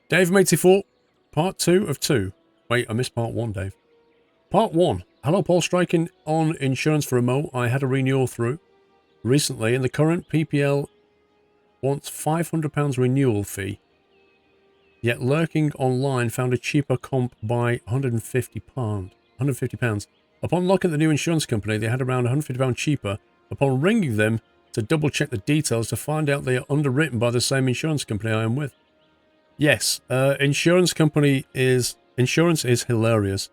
Dave84, part 2 of 2. Wait, I missed part 1, Dave. Part 1. Hello, Paul. Striking on insurance for remote. I had a renewal through recently, and the current PPL wants £500 renewal fee. Yet lurking online found a cheaper comp by £150. Upon looking at the new insurance company, they had around £150 cheaper. Upon ringing them to double check the details to find out they are underwritten by the same insurance company I am with. Yes, insurance is hilarious.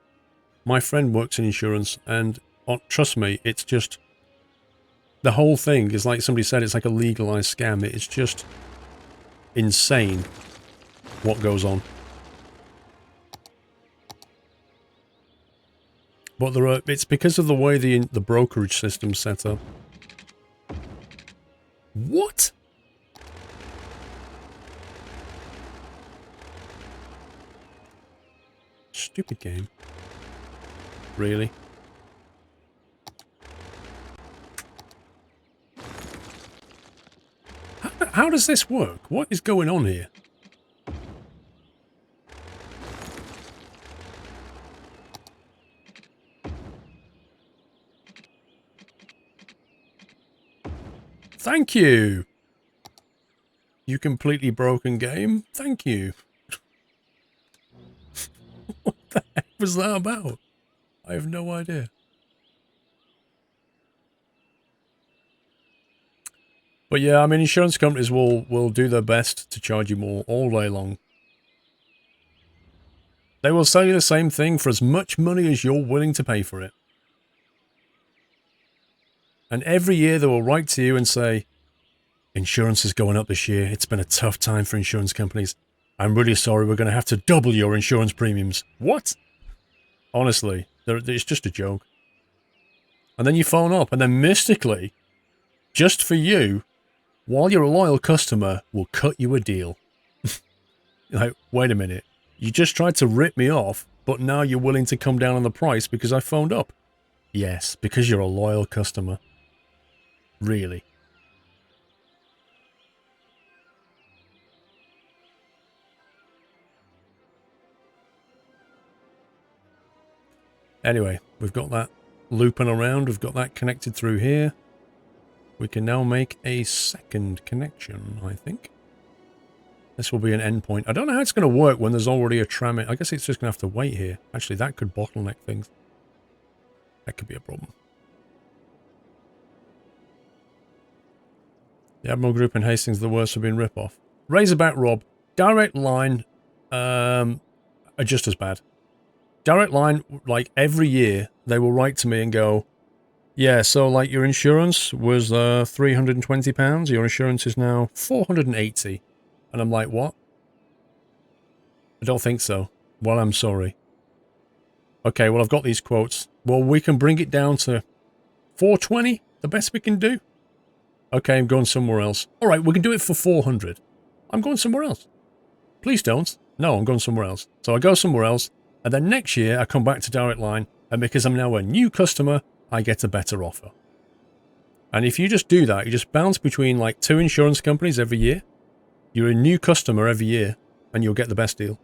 My friend works in insurance, and trust me, it's just, the whole thing is like somebody said, it's like a legalized scam. It's just insane what goes on. But it's because of the way the brokerage system's set up. What? Stupid game. Really? How does this work? What is going on here? Thank you! You completely broken game. Thank you. What the heck was that about? I have no idea. But yeah, I mean, insurance companies will do their best to charge you more all day long. They will sell you the same thing for as much money as you're willing to pay for it. And every year they will write to you and say, insurance is going up this year. It's been a tough time for insurance companies. I'm really sorry, we're going to have to double your insurance premiums. What? Honestly, it's just a joke. And then you phone up, and then mystically, just for you, while you're a loyal customer, we'll cut you a deal. Like, wait a minute. You just tried to rip me off, but now you're willing to come down on the price because I phoned up. Yes, because you're a loyal customer. Really. Anyway, we've got that looping around. We've got that connected through here. We can now make a second connection, I think. This will be an endpoint. I don't know how it's going to work when there's already a tram. I guess it's just going to have to wait here. Actually, that could bottleneck things. That could be a problem. The Admiral Group in Hastings, the worst for being rip-off. Razorback Rob. Direct Line are just as bad. Direct Line, like, every year, they will write to me and go, yeah, so, like, your insurance was £320. Your insurance is now £480. And I'm like, what? I don't think so. Well, I'm sorry. Okay, well, I've got these quotes. Well, we can bring it down to $420, the best we can do. Okay, I'm going somewhere else. All right, we can do it for $400. I'm going somewhere else. Please don't. No, I'm going somewhere else. So I go somewhere else. And then next year, I come back to Direct Line, and because I'm now a new customer, I get a better offer. And if you just do that, you just bounce between like 2 insurance companies every year. You're a new customer every year, and you'll get the best deal.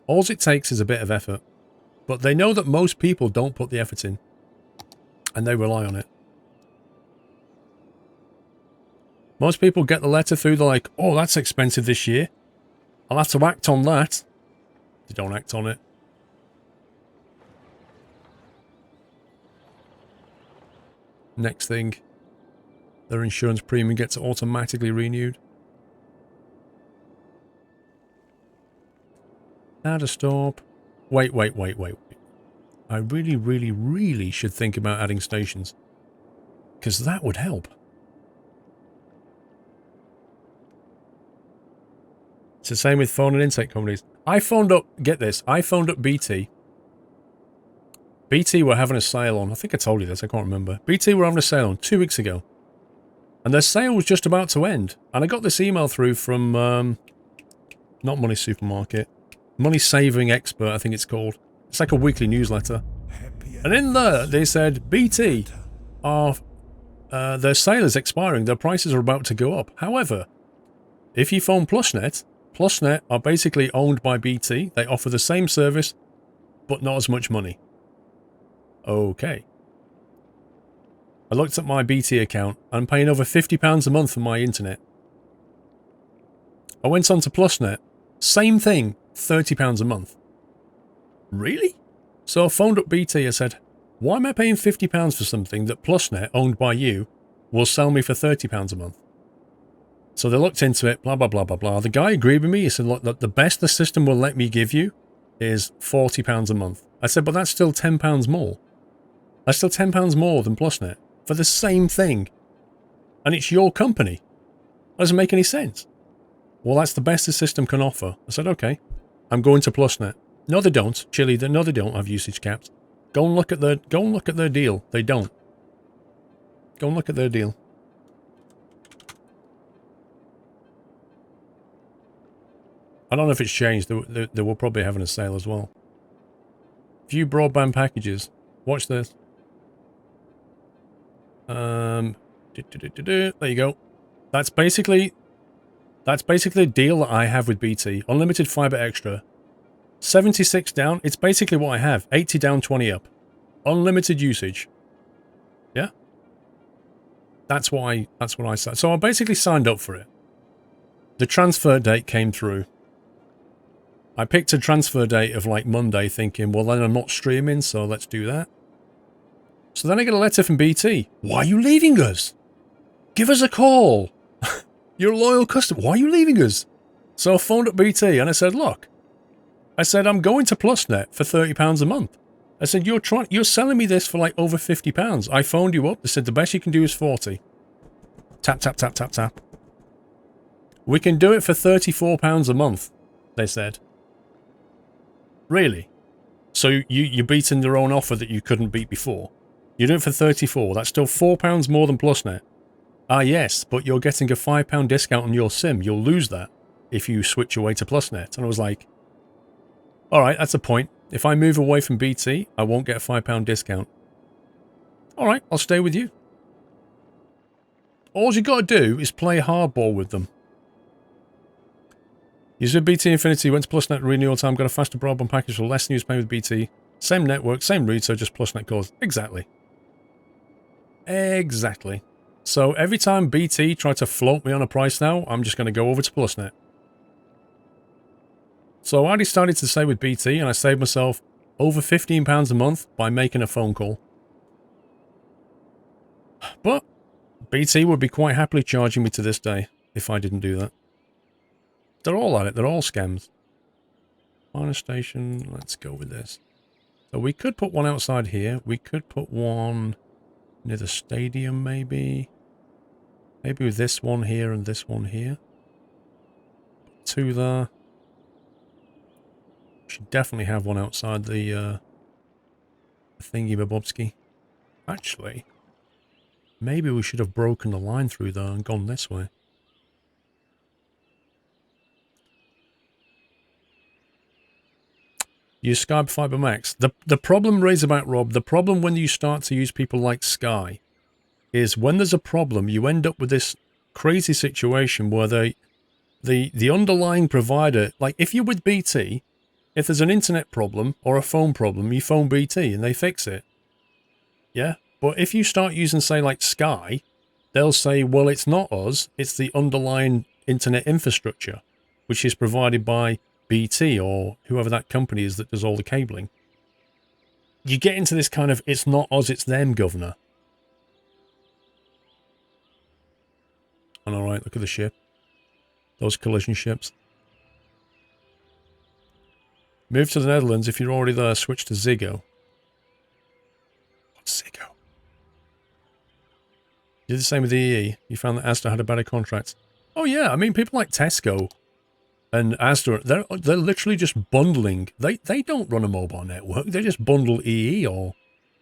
All it takes is a bit of effort. But they know that most people don't put the effort in, and they rely on it. Most people get the letter through, they're like, oh, that's expensive this year. I'll have to act on that. They don't act on it. Next thing, their insurance premium gets automatically renewed. How to stop. Wait. I really should think about adding stations. Because that would help. It's the same with phone and intake companies. I phoned up, get this, I phoned up BT. BT were having a sale on, I think I told you this, I can't remember. BT were having a sale on 2 weeks ago. And their sale was just about to end. And I got this email through from, not Money Supermarket, Money Saving Expert, I think it's called. It's like a weekly newsletter. And in there, they said, BT, their sale is expiring, their prices are about to go up. However, if you phone PlusNet, PlusNet are basically owned by BT. They offer the same service, but not as much money. Okay. I looked at my BT account. I'm paying over £50 a month for my internet. I went on to PlusNet. Same thing, £30 a month. Really? So I phoned up BT and said, why am I paying £50 for something that PlusNet, owned by you, will sell me for £30 a month? So they looked into it, blah, blah, blah, blah, blah. The guy agreed with me. He said, look, the best the system will let me give you is £40 a month. I said, but that's still £10 more. That's still £10 more than PlusNet for the same thing. And it's your company. That doesn't make any sense. Well, that's the best the system can offer. I said, okay, I'm going to PlusNet. No, they don't. Chile, no, they don't have usage caps. Go and look at their deal. They don't. Go and look at their deal. I don't know if it's changed. They will probably having a sale as well. View broadband packages. Watch this. There you go. That's basically the deal that I have with BT. Unlimited fiber extra. 76 down. It's basically what I have. 80 down, 20 up. Unlimited usage. Yeah. That's what I said. So I basically signed up for it. The transfer date came through. I picked a transfer date of like Monday thinking, well, then I'm not streaming, so let's do that. So then I get a letter from BT. Why are you leaving us? Give us a call. You're a loyal customer. Why are you leaving us? So I phoned up BT and I said, look, I'm going to PlusNet for £30 a month. I said, you're selling me this for like over £50. I phoned you up. They said, the best you can do is 40. Tap, tap, tap, tap, tap. We can do it for £34 a month, they said. Really? So you're beating their own offer that you couldn't beat before? You do it for 34. That's still £4 more than PlusNet. Ah, yes, but you're getting a £5 discount on your SIM. You'll lose that if you switch away to PlusNet. And I was like, all right, that's a point. If I move away from BT, I won't get a £5 discount. All right, I'll stay with you. All you got to do is play hardball with them. You said BT Infinity, went to PlusNet renewal time, got a faster broadband package for less than you was paying with BT. Same network, same read, so just PlusNet calls. Exactly. Exactly. So every time BT try to float me on a price now, I'm just going to go over to PlusNet. So I already started to stay with BT, and I saved myself over £15 a month by making a phone call. But BT would be quite happily charging me to this day if I didn't do that. They're all at it. They're all scams. Minor station. Let's go with this. So we could put one outside here. We could put one near the stadium, maybe. Maybe with this one here and this one here. Two there. Should definitely have one outside the thingy-babobski. Actually, maybe we should have broken the line through there and gone this way. Use Sky Fiber Max. The problem, Razorback Rob, the problem when you start to use people like Sky is when there's a problem, you end up with this crazy situation where the underlying provider, like if you're with BT, if there's an internet problem or a phone problem, you phone BT and they fix it. Yeah? But if you start using, say, like Sky, they'll say, well, it's not us, it's the underlying internet infrastructure, which is provided by BT or whoever that company is that does all the cabling. You get into this kind of, it's not us, it's them, governor. And alright, look at the ship. Those collision ships. Move to the Netherlands. If you're already there, switch to Ziggo. What's Ziggo? You did the same with EE. You found that Asda had a better contract. Oh yeah, I mean, people like Tesco and Asda, they're literally just bundling. They don't run a mobile network. They just bundle EE or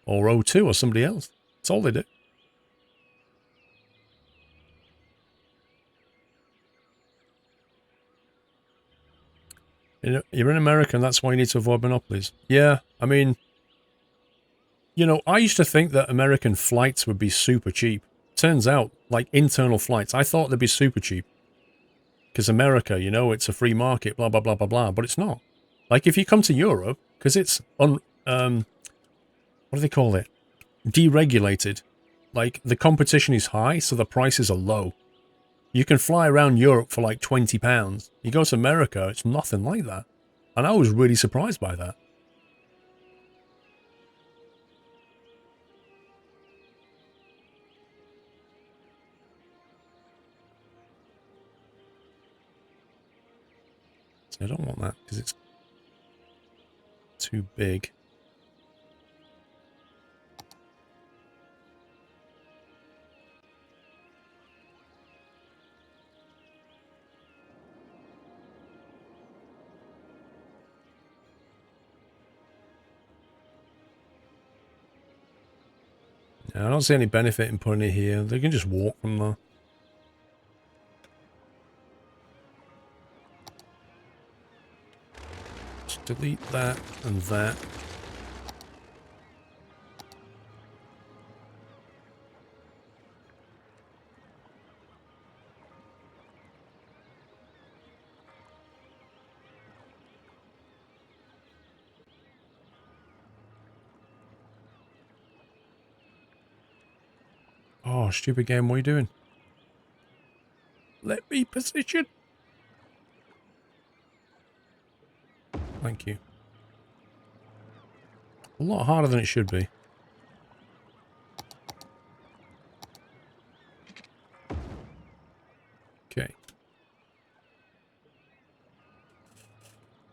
O2 or somebody else. That's all they do. You're in America, and that's why you need to avoid monopolies. Yeah, I mean, you know, I used to think that American flights would be super cheap. Turns out, like internal flights, I thought they'd be super cheap. because America, you know, it's a free market, blah, blah, blah, blah, blah. But it's not. Like, if you come to Europe, because it's, what do they call it? Deregulated. Like, the competition is high, so the prices are low. You can fly around Europe for like £20. You go to America, it's nothing like that. And I was really surprised by that. So I don't want that because it's too big. I don't see any benefit in putting it here. They can just walk from there. Just delete that and that. Oh, stupid game, what are you doing? Let me position. Thank you. A lot harder than it should be. Okay.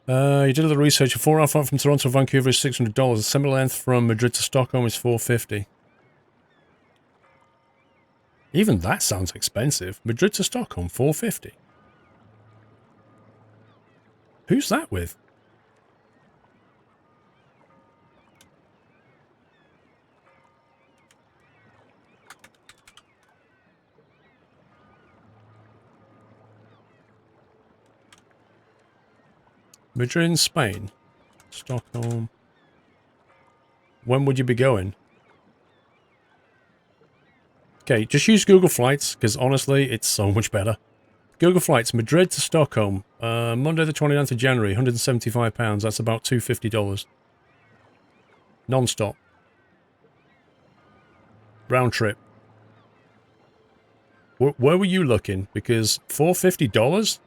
You did a little research. A 4-hour flight from Toronto to Vancouver is $600. A similar length from Madrid to Stockholm is $450. Even that sounds expensive. Madrid to Stockholm, $450. Who's that with? Madrid in Spain. Stockholm. When would you be going? Okay, just use Google Flights, because honestly, it's so much better. Google Flights, Madrid to Stockholm, Monday the 29th of January, £175. That's about $250. Non-stop. Round trip. Where were you looking? Because $450?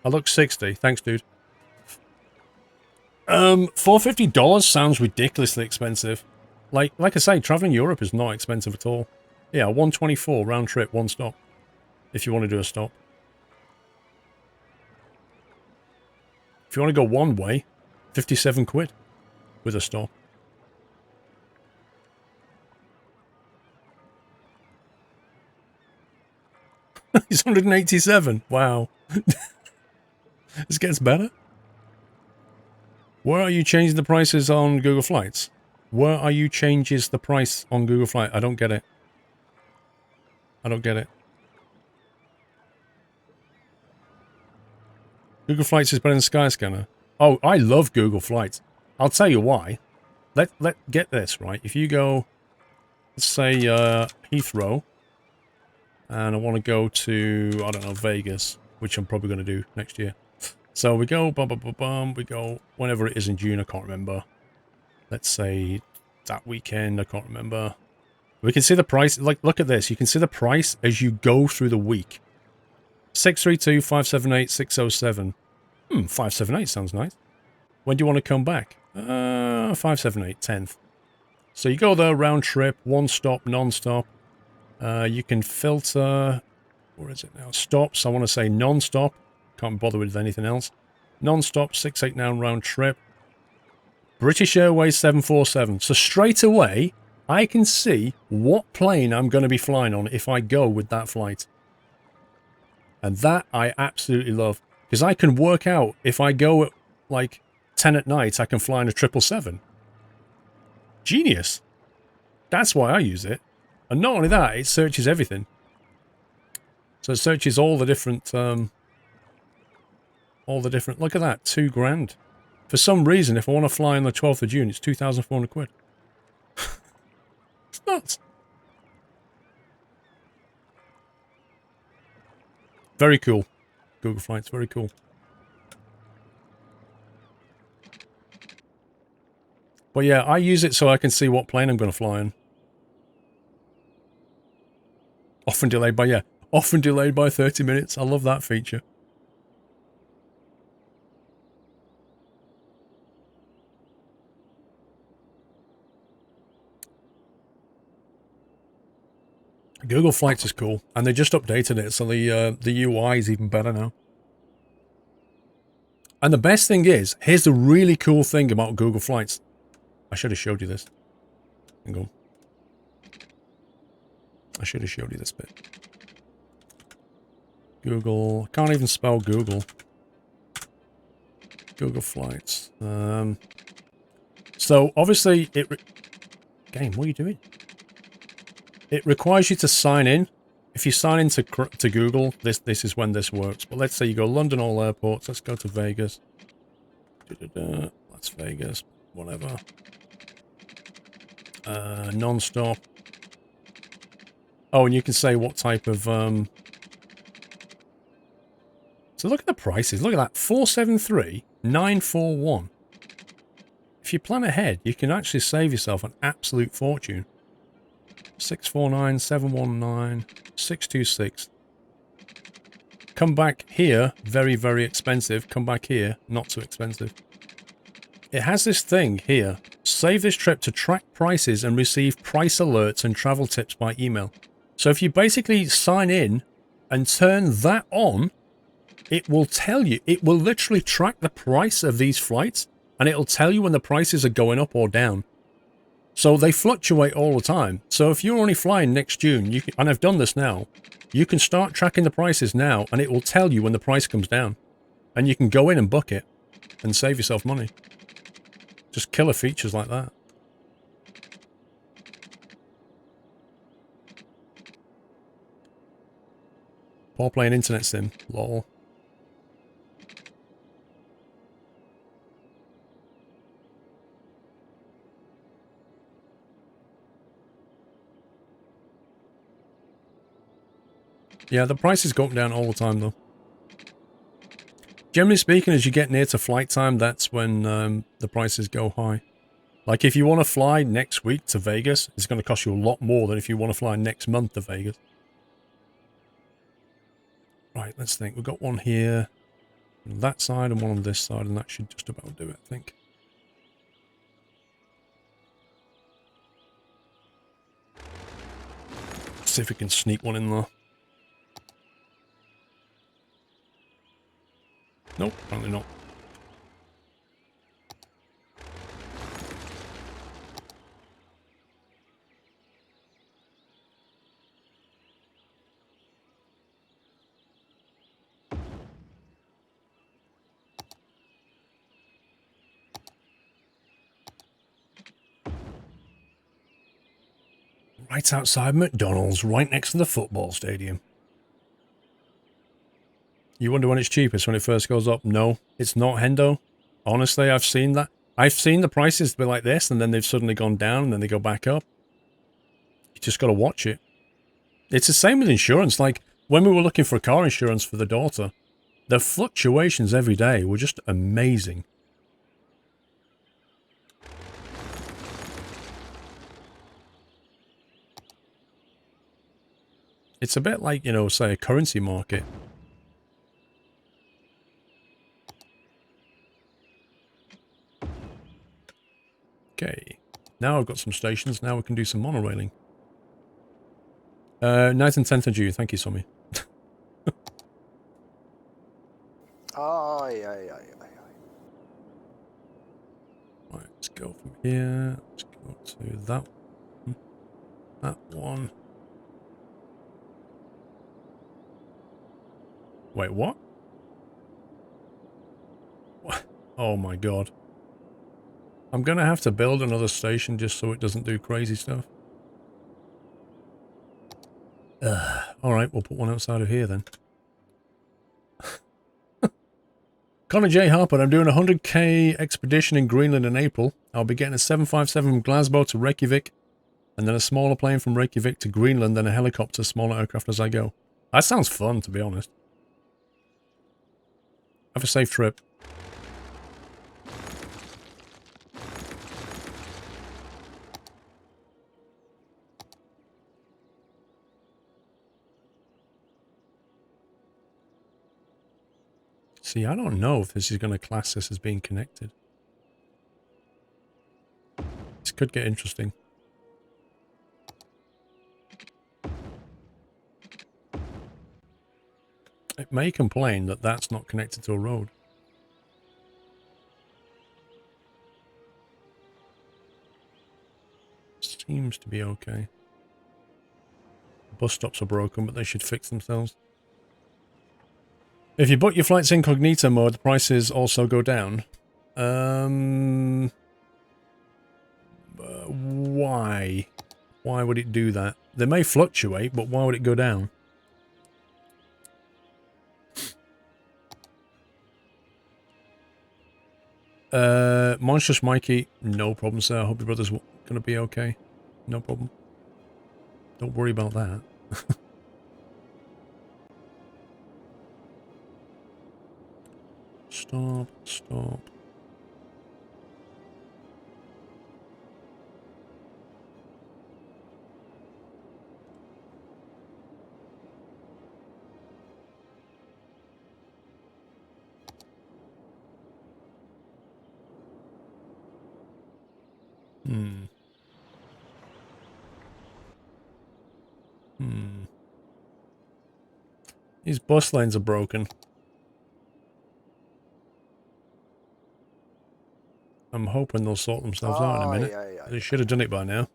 I look 60. Thanks, dude. $450 sounds ridiculously expensive. Like I say, traveling Europe is not expensive at all. Yeah, 124 round trip, one stop. If you want to do a stop. If you want to go one way, 57 quid with a stop. It's 187. Wow. This gets better. Where are you changing the prices on Google Flights? Where are you changes the price on Google Flight? I don't get it. I don't get it. Google Flights is better than Skyscanner. Oh, I love Google Flights. I'll tell you why. Let get this, right? If you go, let's say Heathrow, and I want to go to, I don't know, Vegas, which I'm probably going to do next year. So we go, we go whenever it is in June, I can't remember. Let's say that weekend, I can't remember. We can see the price, like, look at this. You can see the price as you go through the week. 632, 578, 607. 578 sounds nice. When do you want to come back? 578, 10th. So you go there, round trip, one stop, non-stop. You can filter, where is it now? Stops, I want to say non-stop. Can't bother with anything else. Non-stop, 689 round trip. British Airways 747. So straight away, I can see what plane I'm going to be flying on if I go with that flight. And that I absolutely love. Because I can work out if I go at like 10 at night, I can fly in a 777. Genius. That's why I use it. And not only that, it searches everything. So it searches all the different, look at that, £2,000. For some reason, if I want to fly on the 12th of June, it's 2,400 quid. It's nuts. Very cool. Google Flights, very cool. But yeah, I use it so I can see what plane I'm going to fly in. Often delayed by, yeah, often delayed by 30 minutes. I love that feature. Google Flights is cool, and they just updated it, so the UI is even better now. And the best thing is, here's the really cool thing about Google Flights. I should have showed you this. Hang on. I should have showed you this bit. Google, can't even spell Google. Google Flights. So obviously game, what are you doing? It requires you to sign in. If you sign in to Google, this is when this works. But let's say you go London all airports. Let's go to Vegas. That's Vegas. Whatever. Non-stop. Oh, and you can say what type of... So look at the prices. Look at that. 473,941. If you plan ahead, you can actually save yourself an absolute fortune. 649, 719, 626. Come back here, very, very expensive. Come back here, not so expensive. It has this thing here. Save this trip to track prices and receive price alerts and travel tips by email. So if you basically sign in and turn that on, it will tell you, it will literally track the price of these flights, and it'll tell you when the prices are going up or down. So they fluctuate all the time. So if you're only flying next June, you can, and I've done this now, you can start tracking the prices now, and it will tell you when the price comes down. And you can go in and book it and save yourself money. Just killer features like that. Paul playing internet sim. Lol. Yeah, the prices go up and down all the time, though. Generally speaking, as you get near to flight time, that's when the prices go high. Like, if you want to fly next week to Vegas, it's going to cost you a lot more than if you want to fly next month to Vegas. Right, let's think. We've got one here on that side and one on this side, and that should just about do it, I think. Let's see if we can sneak one in there. Nope, apparently not. Right outside McDonald's, right next to the football stadium. You wonder when it's cheapest, when it first goes up? No, it's not, Hendo. Honestly, I've seen that. I've seen the prices be like this, and then they've suddenly gone down, and then they go back up. You just got to watch it. It's the same with insurance. Like, when we were looking for car insurance for the daughter, the fluctuations every day were just amazing. It's a bit like, you know, say a currency market. Okay, now I've got some stations. Now we can do some monorailing. 9th and 10th of June. Thank you, Somi. Right, let's go from here. Let's go to that one. That one. Wait, what? What? Oh my god. I'm going to have to build another station just so it doesn't do crazy stuff. Alright, we'll put one outside of here then. Connor J. Harper, I'm doing a 100k expedition in Greenland in April. I'll be getting a 757 from Glasgow to Reykjavik, and then a smaller plane from Reykjavik to Greenland, then a helicopter, smaller aircraft as I go. That sounds fun, to be honest. Have a safe trip. See, I don't know if this is going to class this as being connected. This could get interesting. It may complain that that's not connected to a road. Seems to be okay. Bus stops are broken, but they should fix themselves. If you book your flights incognito mode, the prices also go down. Why? Why would it do that? They may fluctuate, but why would it go down? Monstrous Mikey, no problem, sir. I hope your brother's gonna be okay. No problem. Don't worry about that. Stop, stop. These bus lanes are broken. I'm hoping they'll sort themselves out in a minute. They should have done it by now.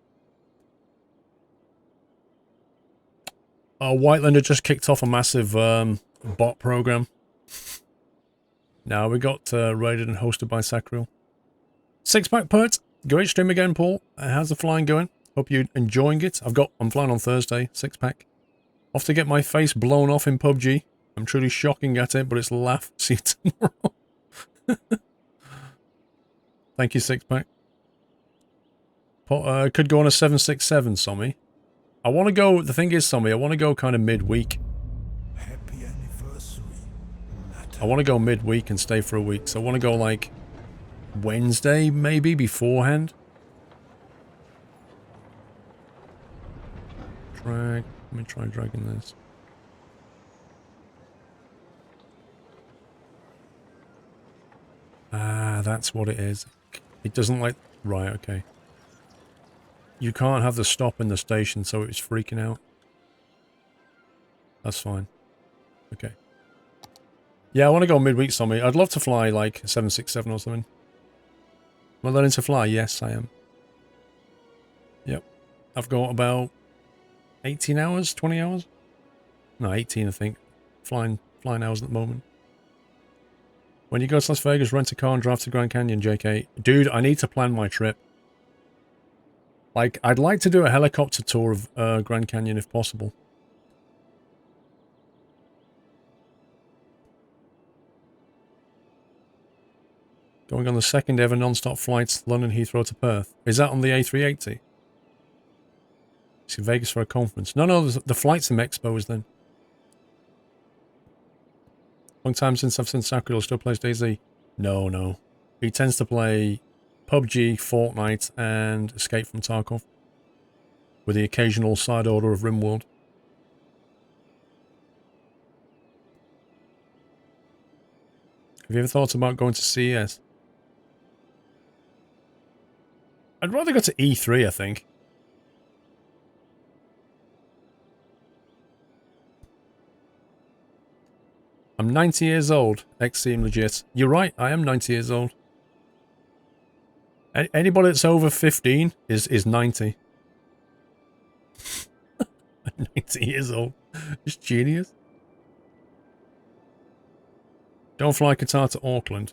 Oh, Whiteland had just kicked off a massive bot program. Now we got raided and hosted by Sacriel. Six-pack Pert. Great stream again, Paul. How's the flying going? Hope you're enjoying it. I'm flying on Thursday. Six-pack. Off to get my face blown off in PUBG. I'm truly shocking at it, but it's laugh. See you tomorrow. Thank you, Six-pack. Could go on a 767, Sommy. I want to go, the thing is, Sommy, I want to go kind of midweek. Happy anniversary. I want to go midweek and stay for a week. So I want to go like Wednesday, maybe, beforehand. Drag. Let me try dragging this. Ah, that's what it is. It doesn't like... Right, okay. You can't have the stop in the station, so it's freaking out. That's fine. Okay. Yeah, I want to go midweek somewhere. I'd love to fly like 767 or something. Am I learning to fly? Yes, I am. Yep. I've got about 18 hours, 20 hours? No, 18 I think. Flying hours at the moment. When you go to Las Vegas, rent a car and drive to Grand Canyon, JK. Dude, I need to plan my trip. Like, I'd like to do a helicopter tour of Grand Canyon if possible. Going on the second ever non-stop flights, London Heathrow to Perth. Is that on the A380? It's in Vegas for a conference. No, the flights in Expo is then. Long time since I've seen Sacriel. Still plays DayZ? No. He tends to play PUBG, Fortnite, and Escape from Tarkov. With the occasional side order of RimWorld. Have you ever thought about going to CES? I'd rather go to E3, I think. I'm 90 years old. X-Seem legit. You're right, I am 90 years old. Anybody that's over 15 is 90. 90 years old. It's genius. Don't fly Qatar to Auckland.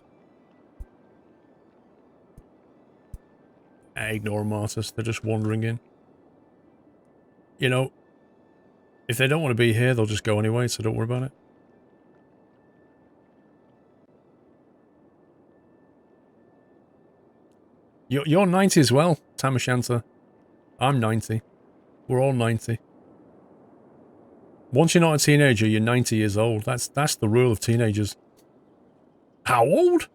Ignore them, Martus. They're just wandering in. You know, if they don't want to be here, they'll just go anyway, so don't worry about it. You're 90 as well, Tamashanta. I'm 90. We're all 90. Once you're not a teenager, you're 90 years old. That's the rule of teenagers. How old?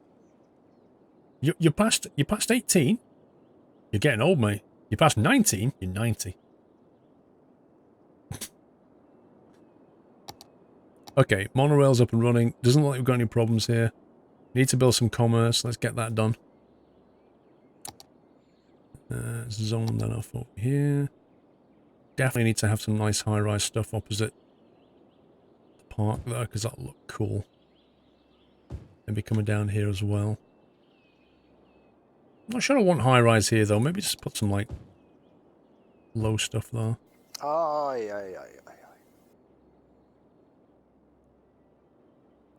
You're past 18? You're getting old, mate. You're past 19? You're 90. Okay, monorail's up and running. Doesn't look like we've got any problems here. Need to build some commerce. Let's get that done. Zone that off over here. Definitely need to have some nice high-rise stuff opposite the park there, because that'll look cool. Maybe coming down here as well. I'm not sure I want high-rise here, though. Maybe just put some, like, low stuff there. Aye.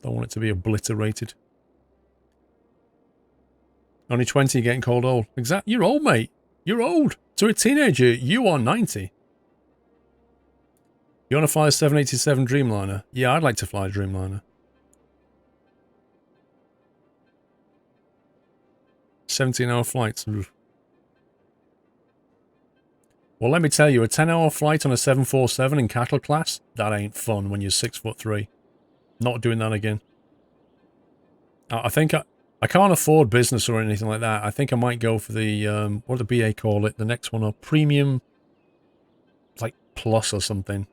Don't want it to be obliterated. Only 20, getting called old. Exactly. You're old, mate. You're old. To a teenager, you are 90. You want to fly a 787 Dreamliner? Yeah, I'd like to fly a Dreamliner. 17-hour flights. Oof. Well, let me tell you, a 10-hour flight on a 747 in cattle class, that ain't fun when you're 6'3". Not doing that again. I think I can't afford business or anything like that. I think I might go for the, what do the BA call it? The next one, a premium, like, plus or something.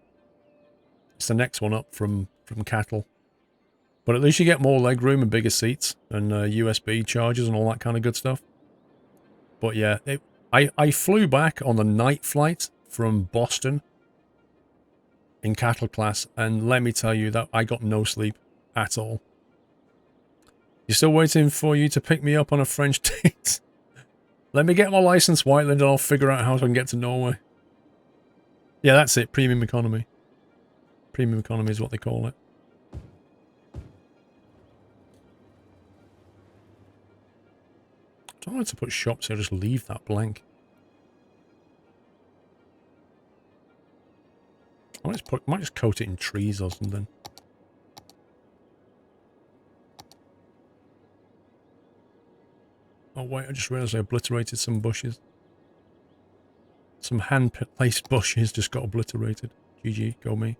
It's the next one up from cattle. But at least you get more legroom and bigger seats and USB chargers and all that kind of good stuff. But yeah, I flew back on the night flight from Boston in cattle class, and let me tell you that I got no sleep at all. You're still waiting for you to pick me up on a French date? Let me get my license, Whiteland, and I'll figure out how I can get to Norway. Yeah, that's it. Premium economy. Premium economy is what they call it. I don't want to put shops here, just leave that blank. I might just coat it in trees or something. Oh wait, I just realised I obliterated some bushes. Some hand-placed bushes just got obliterated. GG, go me.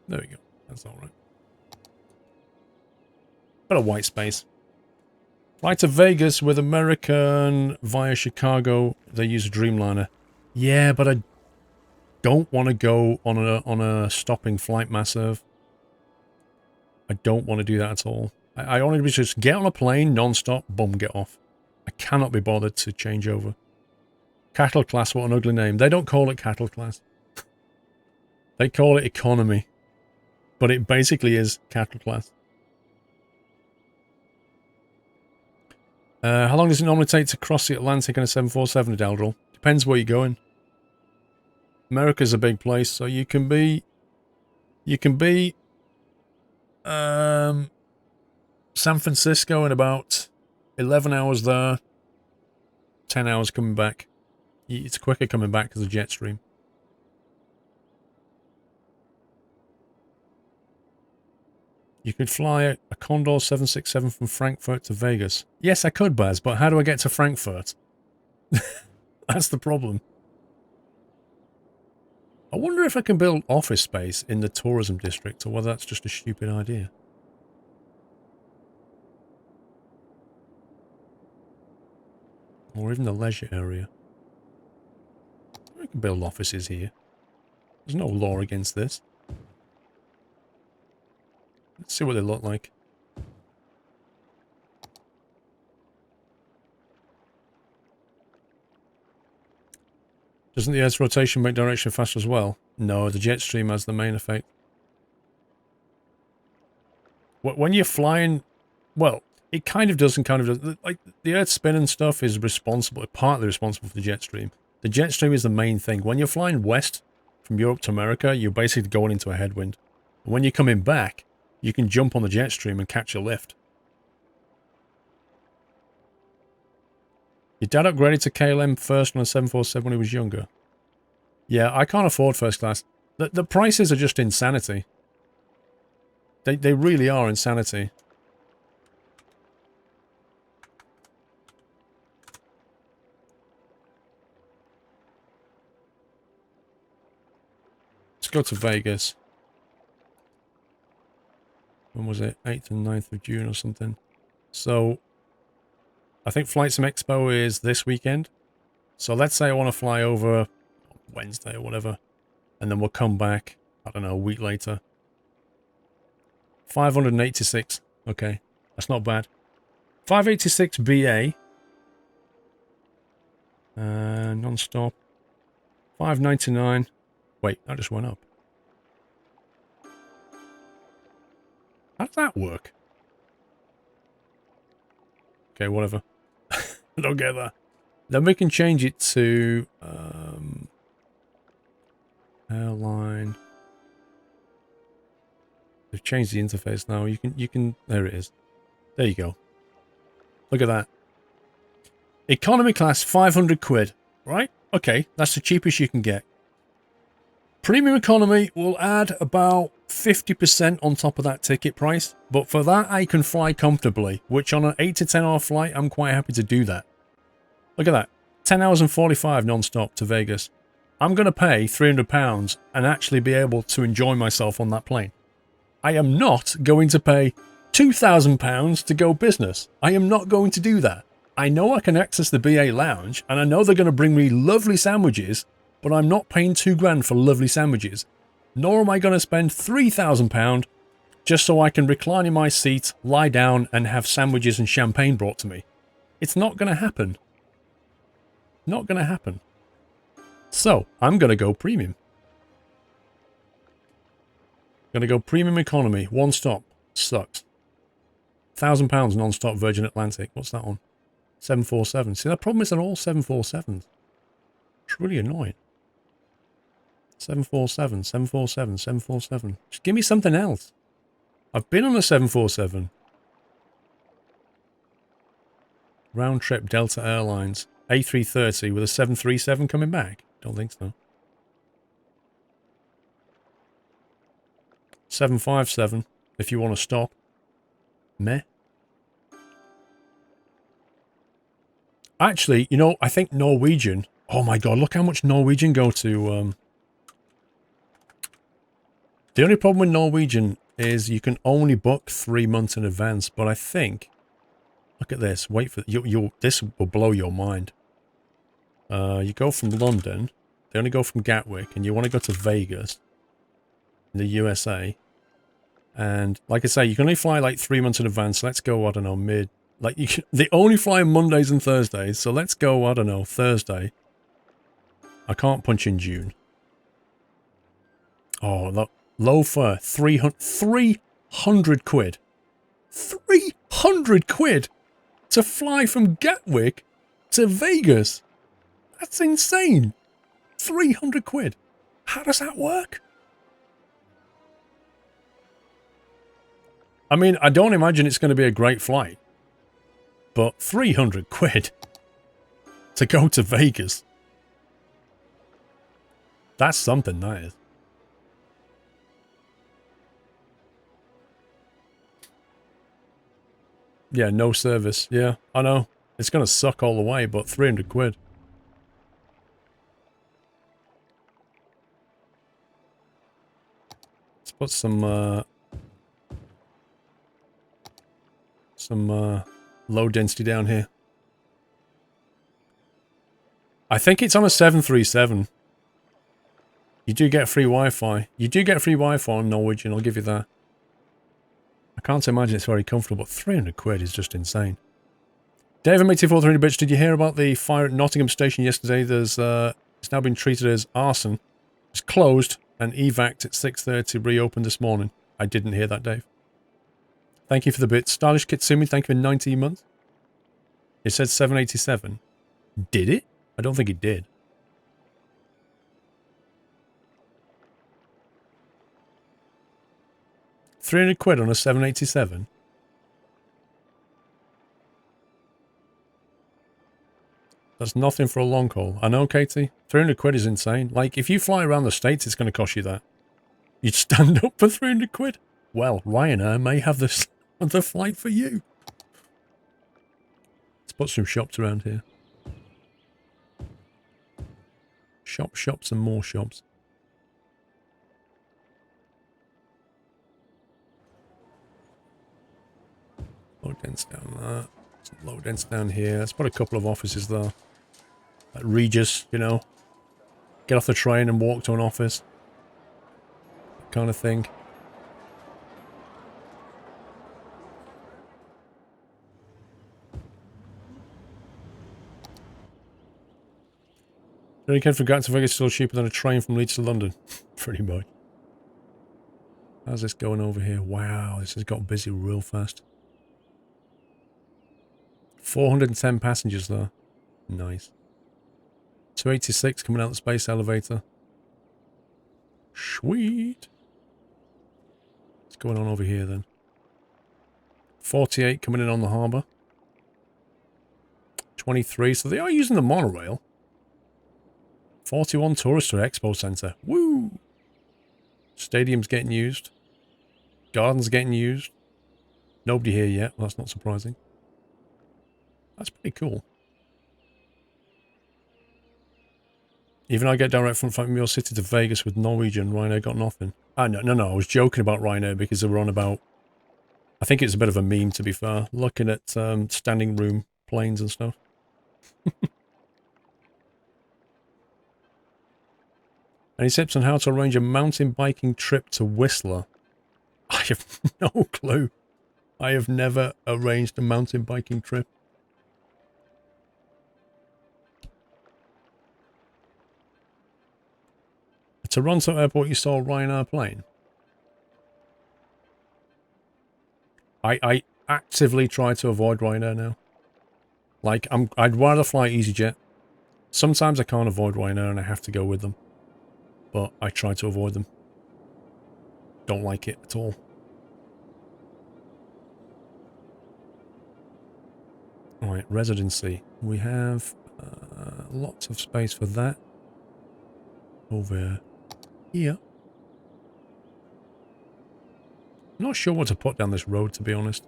There we go. That's alright. Got a white space. Fly to Vegas with American via Chicago. They use a Dreamliner. Yeah, but I don't want to go on a stopping flight massive. I don't want to do that at all. I want to just get on a plane non-stop, boom, get off. I cannot be bothered to change over. Cattle class, what an ugly name. They don't call it cattle class. They call it economy. But it basically is cattle class. How long does it normally take to cross the Atlantic on a 747, Daldril? Depends where you're going. America's a big place, so you can be San Francisco in about 11 hours there, 10 hours coming back. It's quicker coming back because of jet stream. You could fly a Condor 767 from Frankfurt to Vegas. Yes, I could, Baz, but how do I get to Frankfurt? That's the problem. I wonder if I can build office space in the tourism district, or whether that's just a stupid idea. Or even the leisure area. I can build offices here. There's no law against this. Let's see what they look like. Doesn't the Earth's rotation make direction faster as well? No, the jet stream has the main effect. When you're flying, well, it kind of does and kind of does. Like, the Earth spin and stuff is responsible, partly responsible for the jet stream. The jet stream is the main thing. When you're flying west from Europe to America, you're basically going into a headwind. And when you're coming back, you can jump on the jet stream and catch a lift. Your dad upgraded to KLM first on a 747 when he was younger. Yeah, I can't afford first class. The prices are just insanity. They really are insanity. Let's go to Vegas. when was it? 8th and 9th of June or something. So I think Flight Sim Expo is this weekend. So let's say I want to fly over Wednesday or whatever, and then we'll come back, I don't know, a week later. 586. Okay, that's not bad. 586 BA. Non-stop. 599. Wait, that just went up. How does that work? Okay, whatever. I don't get that. Then we can change it to airline. They've changed the interface now. You can there it is. There you go. Look at that. Economy class 500 quid. Right? Okay, that's the cheapest you can get. Premium economy will add about 50% on top of that ticket price, but for that I can fly comfortably, which on an 8 to 10 hour flight I'm quite happy to do that. Look at that. 10 hours and 45 non-stop to Vegas. I'm going to pay £300 and actually be able to enjoy myself on that plane. I am not going to pay £2,000 to go business. I am not going to do that. I know I can access the BA lounge and I know they're going to bring me lovely sandwiches, but I'm not paying £2,000 for lovely sandwiches. Nor am I going to spend £3,000 just so I can recline in my seat, lie down and have sandwiches and champagne brought to me. It's not going to happen. Not going to happen. So, I'm going to go premium. Going to go premium economy. One stop. Sucks. £1,000 non-stop Virgin Atlantic. What's that on? 747. See, the problem is they're all 747s. It's really annoying. 747, 747, 747. Just give me something else. I've been on a 747. Round trip Delta Airlines. A330 with a 737 coming back? Don't think so. 757 if you want to stop. Meh. Actually, you know, I think Norwegian... Oh my god, look how much Norwegian go to... The only problem with Norwegian is you can only book 3 months in advance, but I think... Look at this. Wait for... this will blow your mind. You go from London. They only go from Gatwick, and you want to go to Vegas in the USA. And like I say, you can only fly like 3 months in advance. Let's go, I don't know, mid... Like, they only fly Mondays and Thursdays, so let's go, I don't know, Thursday. I can't punch in June. Oh, look. Low fare, 300 quid. 300 quid to fly from Gatwick to Vegas. That's insane. 300 quid. How does that work? I mean, I don't imagine it's going to be a great flight. But 300 quid to go to Vegas. That's something, that is. Yeah, no service. Yeah, I know. It's going to suck all the way, but 300 quid. Let's put some low density down here. I think it's on a 737. You do get free Wi-Fi. You do get free Wi-Fi on Norwegian, I'll give you that. I can't imagine it's very comfortable, but 300 quid is just insane. David McT4 300 bits, did you hear about the fire at Nottingham Station yesterday? There's it's now been treated as arson. It's closed and evac'd at 6:30, reopened this morning. I didn't hear that, Dave. Thank you for the bits. Stylish Kitsumi, thank you for 19 months. It said 787. Did it? I don't think it did. £300 on a 787. That's nothing for a long haul. I know, Katie. £300 is insane. Like, if you fly around the States, it's going to cost you that. You'd stand up for £300? Well, Ryanair may have this the flight for you. Let's put some shops around here. Shops, and more shops. Low dense down there. Low dense down here. Let's put a couple of offices there. Like Regis, you know. Get off the train and walk to an office. That kind of thing. Journey can from Gatwick to Vegas is still cheaper than a train from Leeds to London. Pretty much. How's this going over here? Wow, this has got busy real fast. 410 passengers there. Nice. 286 coming out the space elevator. Sweet. What's going on over here then? 48 coming in on the harbour. 23, so they are using the monorail. 41 tourists to Expo Centre. Woo! Stadium's getting used. Gardens getting used. Nobody here yet. Well, that's not surprising. That's pretty cool. Even I get direct from New City to Vegas with Norwegian. Ryanair got nothing. Ah, no. I was joking about Ryanair because they were on about... I think it's a bit of a meme, to be fair. Looking at standing room planes and stuff. Any tips on how to arrange a mountain biking trip to Whistler? I have no clue. I have never arranged a mountain biking trip. At Toronto Airport, you saw a Ryanair plane? I actively try to avoid Ryanair now. Like, I'd rather fly EasyJet. Sometimes I can't avoid Ryanair and I have to go with them. But I try to avoid them. Don't like it at all. Alright, residency. We have lots of space for that. Over here. I'm not sure what to put down this road, to be honest.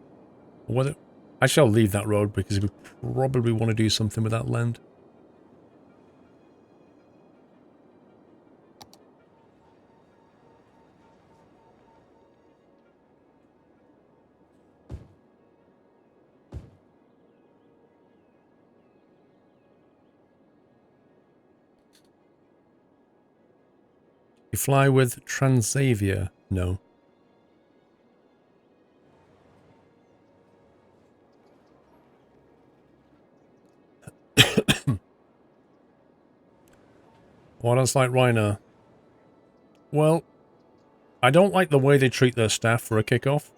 Whether I shall leave that road because we probably want to do something with that land. You fly with Transavia? No. What else like Ryanair? Well, I don't like the way they treat their staff for a kickoff.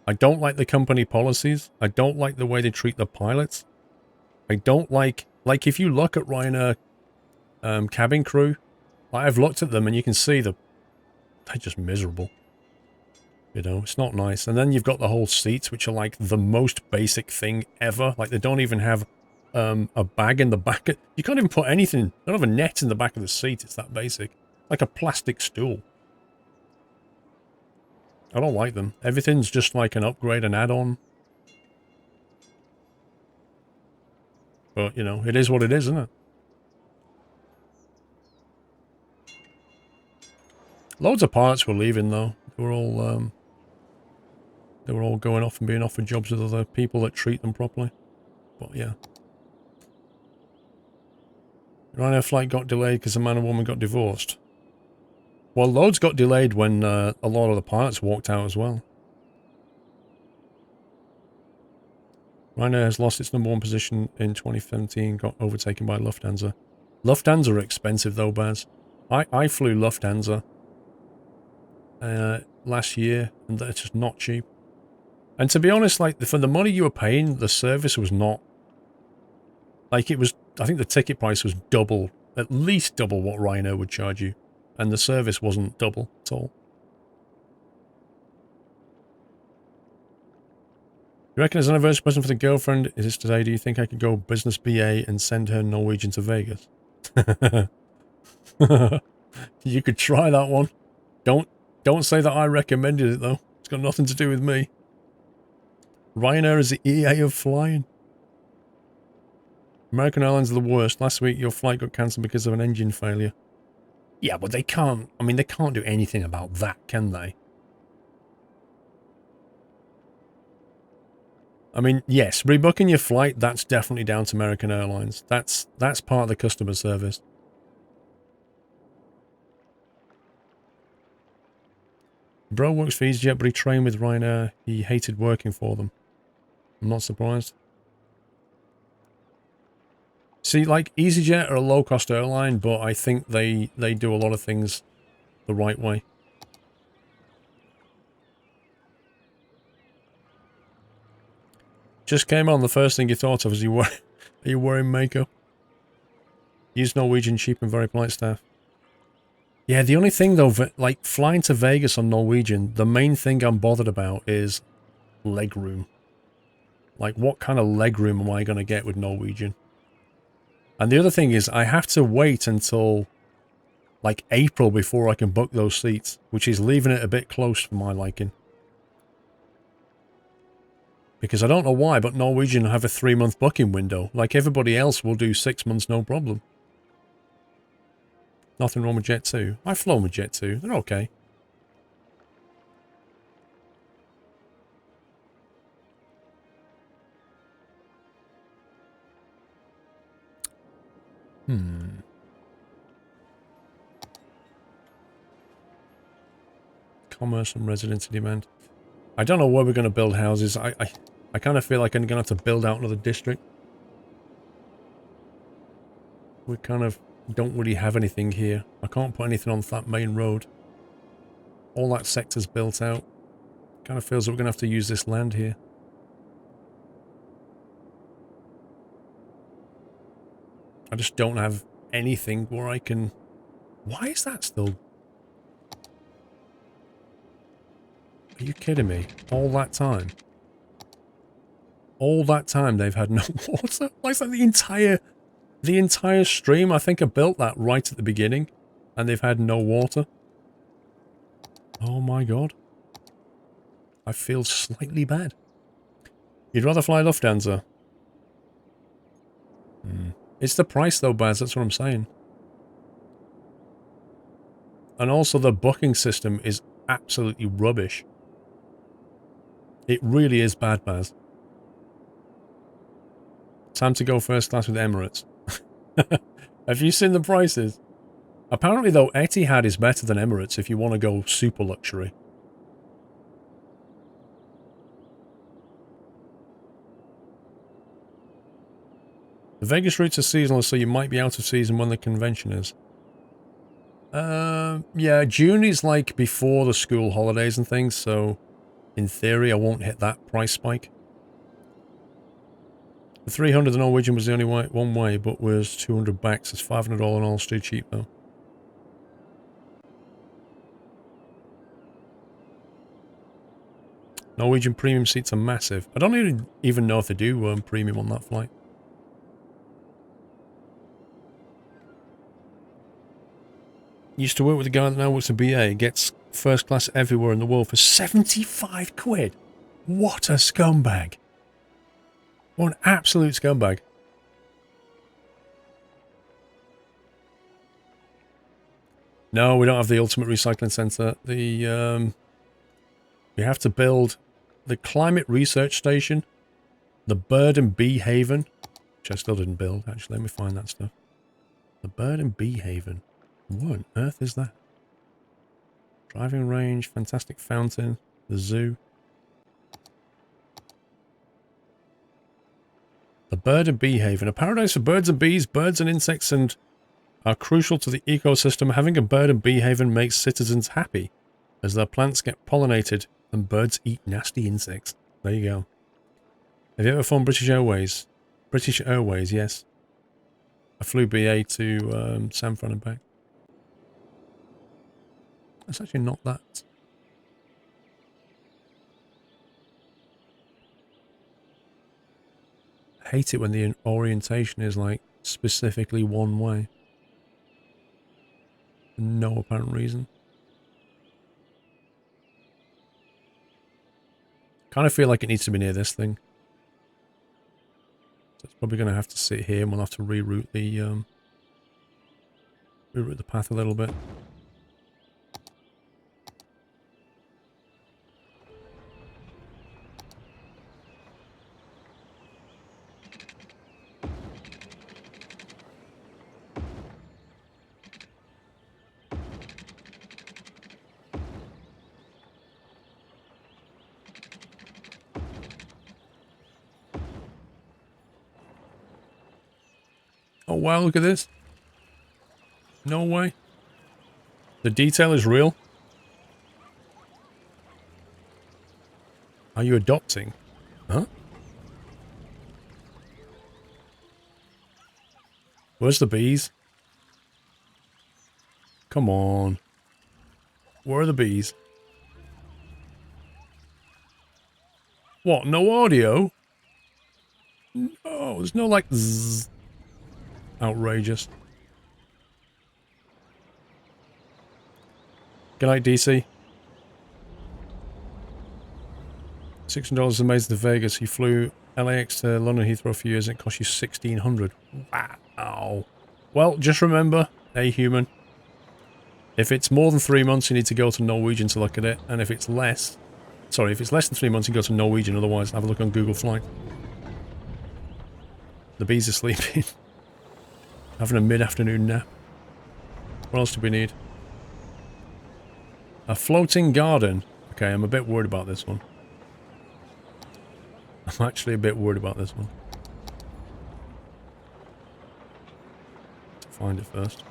I don't like the company policies. I don't like the way they treat the pilots. I don't like if you look at Ryanair cabin crew, I've looked at them and you can see they're just miserable. You know, it's not nice. And then you've got the whole seats, which are like the most basic thing ever. Like they don't even have a bag in the back. You can't even put anything. They don't have a net in the back of the seat. It's that basic. Like a plastic stool. I don't like them. Everything's just like an upgrade, an add-on. But, you know, it is what it is, isn't it? Loads of pilots were leaving, though. They were all going off and being offered jobs with other people that treat them properly. But, yeah. Ryanair flight got delayed because a man and woman got divorced. Well, loads got delayed when a lot of the pilots walked out as well. Ryanair has lost its #1 position in 2017, got overtaken by Lufthansa. Lufthansa are expensive though, Baz. I flew Lufthansa last year, and it's just not cheap. And to be honest, like, for the money you were paying, the service was not... Like, it was... I think the ticket price was double, at least double what Ryanair would charge you. And the service wasn't double at all. You reckon as an anniversary present for the girlfriend is this today? Do you think I could go business BA and send her Norwegian to Vegas? You could try that one. Don't say that I recommended it though. It's got nothing to do with me. Ryanair is the EA of flying. American Airlines are the worst. Last week your flight got cancelled because of an engine failure. Yeah, but they can't... I mean, they can't do anything about that, can they? I mean, yes, rebooking your flight, that's definitely down to American Airlines. That's part of the customer service. Bro works for EasyJet, but he trained with Ryanair. He hated working for them. I'm not surprised. See, like, EasyJet are a low-cost airline, but I think they do a lot of things the right way. Just came on, the first thing you thought of is are you wearing makeup? Use Norwegian, cheap and very polite staff. Yeah, the only thing though, like flying to Vegas on Norwegian, the main thing I'm bothered about is leg room. Like, what kind of leg room am I going to get with Norwegian? And the other thing is, I have to wait until like April before I can book those seats, which is leaving it a bit close for my liking. Because I don't know why, but Norwegian have a 3-month booking window. Like everybody else will do 6 months, no problem. Nothing wrong with Jet 2. I've flown with Jet 2. They're okay. Commerce and residential demand. I don't know where we're going to build houses. I kind of feel like I'm going to have to build out another district. We kind of don't really have anything here. I can't put anything on that main road. All that sector's built out. Kind of feels that we're going to have to use this land here. I just don't have anything where I can... Why is that still... Are you kidding me? All that time? All that time they've had no water? Like that the entire stream? I think I built that right at the beginning. And they've had no water. Oh my god. I feel slightly bad. You'd rather fly Lufthansa? It's the price though, Baz, that's what I'm saying. And also the booking system is absolutely rubbish. It really is bad, Baz. Time to go first class with Emirates. Have you seen the prices? Apparently though, Etihad is better than Emirates if you want to go super luxury. The Vegas routes are seasonal, so you might be out of season when the convention is. Yeah, June is like before the school holidays and things, so in theory I won't hit that price spike. The 300, the Norwegian was the only one way, but was 200 back, so it's $500 and all, too cheap though. Norwegian premium seats are massive. I don't even know if they do premium on that flight. Used to work with a guy that now works at BA, gets first class everywhere in the world for 75 quid. What a scumbag. What an absolute scumbag. No, we don't have the ultimate recycling centre. We have to build the climate research station, the bird and bee haven, which I still didn't build. Actually, let me find that stuff. The bird and bee haven. What on earth is that? Driving range, fantastic fountain, the zoo. The bird and bee haven. A paradise for birds and bees, birds and insects, and are crucial to the ecosystem. Having a bird and bee haven makes citizens happy, as their plants get pollinated and birds eat nasty insects. There you go. Have you ever flown British Airways? British Airways, yes. I flew BA to San Fran and back. It's actually not that. I hate it when the orientation is like specifically one way. For no apparent reason. Kind of feel like it needs to be near this thing. So it's probably going to have to sit here and we'll have to reroute the path a little bit. Oh wow, look at this. No way. The detail is real. Are you adopting? Huh? Where's the bees? Come on. Where are the bees? What, no audio? No, there's no like zzz. Outrageous. Good night, DC. $600 is amazing to Vegas. He flew LAX to London Heathrow a few years and it cost you $1,600. Wow. Well, just remember, hey human, if it's more than 3 months, you need to go to Norwegian to look at it. And if it's less, sorry, if it's less than 3 months, you go to Norwegian. Otherwise, have a look on Google Flight. The bees are sleeping. Having a mid-afternoon nap. What else do we need? A floating garden. Okay, I'm a bit worried about this one. I'm actually a bit worried about this one. Find it first.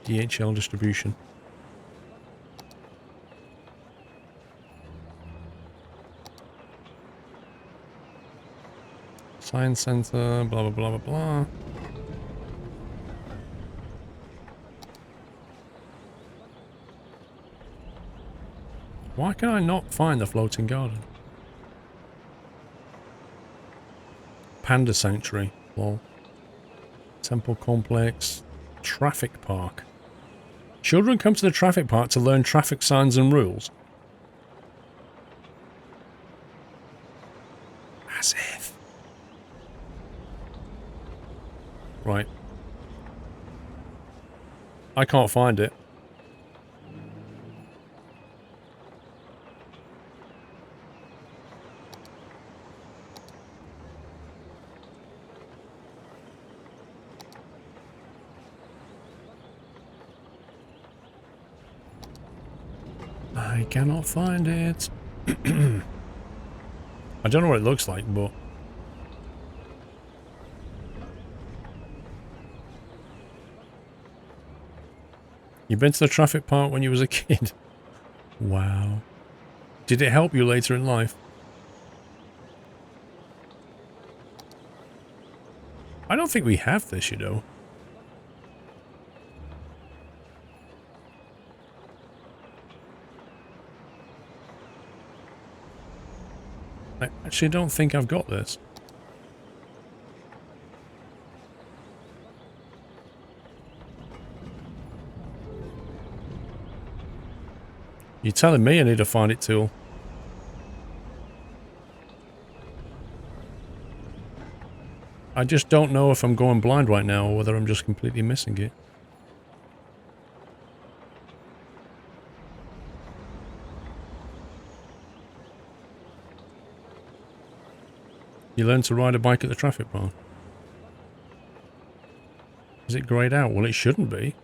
DHL distribution. Science center, blah, blah, blah, blah, blah. Why can I not find the floating garden? Panda Sanctuary. Lol. Temple Complex. Traffic Park. Children come to the traffic park to learn traffic signs and rules. As if. Right. I can't find it. I cannot find it. I don't know what it looks like, but... You've been to the traffic park when you was a kid? Wow. Did it help you later in life? I don't think we have this, you know. I actually don't think I've got this. You're telling me I need a find it tool. I just don't know if I'm going blind right now or whether I'm just completely missing it. You learn to ride a bike at the traffic park. Is it greyed out? Well, it shouldn't be.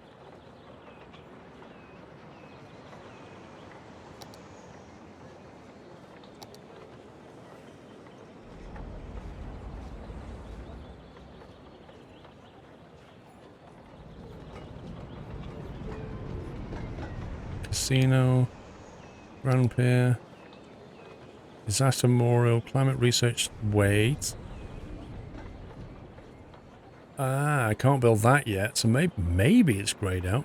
Casino. Grand Pier. Disaster Memorial, Climate Research. Wait. Ah, I can't build that yet, so maybe it's greyed out.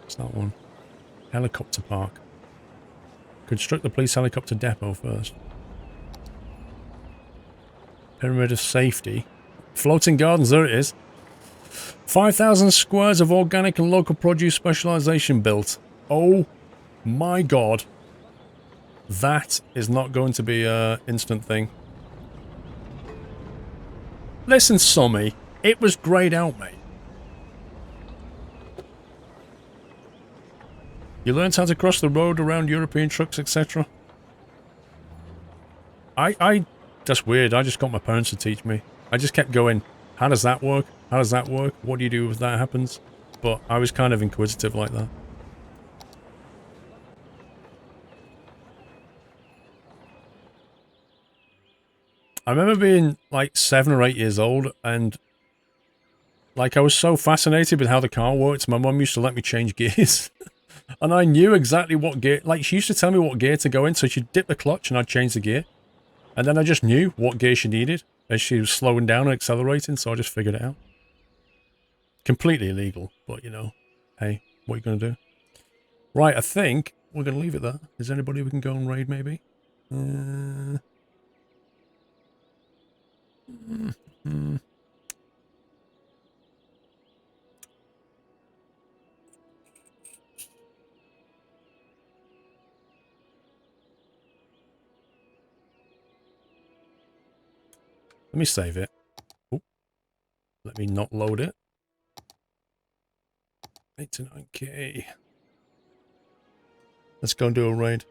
What's that one? Helicopter Park. Construct the police helicopter depot first. Pyramid of Safety. Floating Gardens, there it is. 5,000 squares of organic and local produce specialization built. Oh my god. That is not going to be an instant thing. Listen, Sommy. It was greyed out, mate. You learned how to cross the road around European trucks, etc. That's weird. I just got my parents to teach me. I just kept going, how does that work? How does that work? What do you do if that happens? But I was kind of inquisitive like that. I remember being like 7 or 8 years old, and like I was so fascinated with how the car worked. My mum used to let me change gears, and I knew exactly what gear. Like she used to tell me what gear to go in, so she'd dip the clutch and I'd change the gear, and then I just knew what gear she needed as she was slowing down and accelerating. So I just figured it out. Completely illegal, but you know, hey, what are you gonna do? Right, I think we're gonna leave it there. Is there anybody we can go and raid? Maybe. Hmm. Let me save it. Ooh. Let me not load it. 89k. Let's go and do a raid.